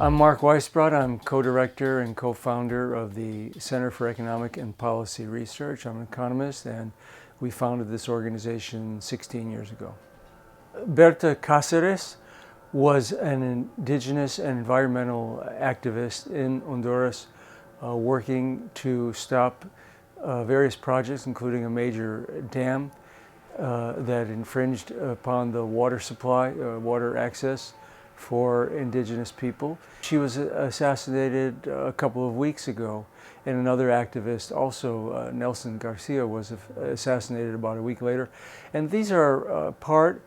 I'm Mark Weisbrot. I'm co-director and co-founder of the Center for Economic and Policy Research. I'm an economist, and we founded this organization 16 years ago. Berta Cáceres was an indigenous and environmental activist in Honduras working to stop various projects, including a major dam that infringed upon the water supply, water access for indigenous people. She was assassinated a couple of weeks ago, and another activist, also Nelson Garcia, was assassinated about a week later. And these are part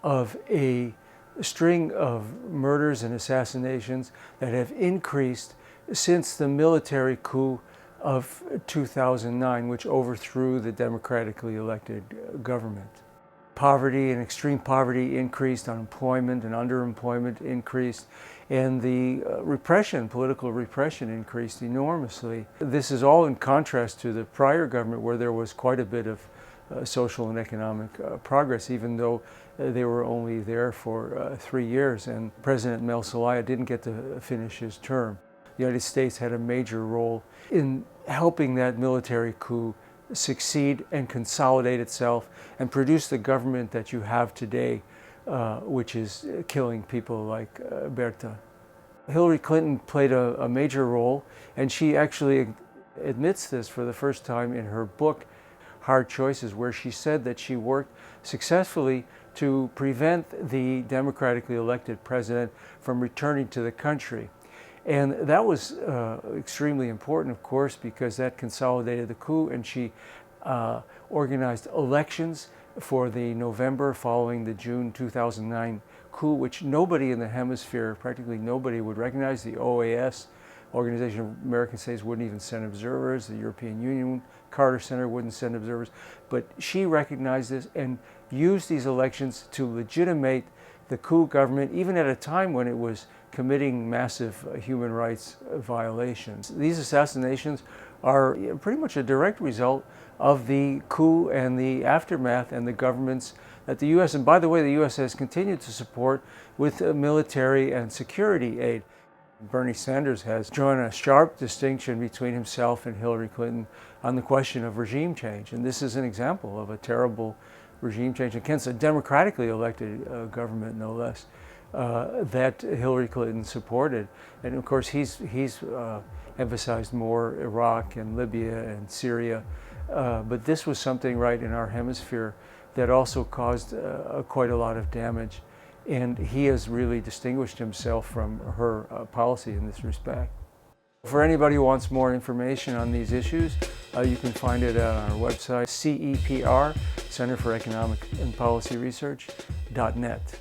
of a string of murders and assassinations that have increased since the military coup of 2009, which overthrew the democratically elected government. Poverty and extreme poverty increased, unemployment and underemployment increased, and the political repression increased enormously. This is all in contrast to the prior government, where there was quite a bit of social and economic progress, even though they were only there for 3 years, and President Mel Zelaya didn't get to finish his term. The United States had a major role in helping that military coup succeed and consolidate itself and produce the government that you have today, which is killing people like Berta. Hillary Clinton played a major role, and she actually admits this for the first time in her book, Hard Choices, where she said that she worked successfully to prevent the democratically elected president from returning to the country. And that was extremely important, of course, because that consolidated the coup, and she organized elections for the November following the June 2009 coup, which nobody in the hemisphere, practically nobody, would recognize. The OAS, Organization of American States, wouldn't even send observers. The European Union, Carter Center, wouldn't send observers. But she recognized this and used these elections to legitimate the coup government, even at a time when it was committing massive human rights violations. These assassinations are pretty much a direct result of the coup and the aftermath and the governments that the U.S., and by the way, the U.S. has continued to support with military and security aid. Bernie Sanders has drawn a sharp distinction between himself and Hillary Clinton on the question of regime change, and this is an example of a terrible regime change against a democratically elected government, no less, that Hillary Clinton supported. And of course, he's emphasized more Iraq and Libya and Syria, but this was something right in our hemisphere that also caused quite a lot of damage. And he has really distinguished himself from her policy in this respect. For anybody who wants more information on these issues, you can find it on our website, CEPR, Center for Economic and Policy Research.net.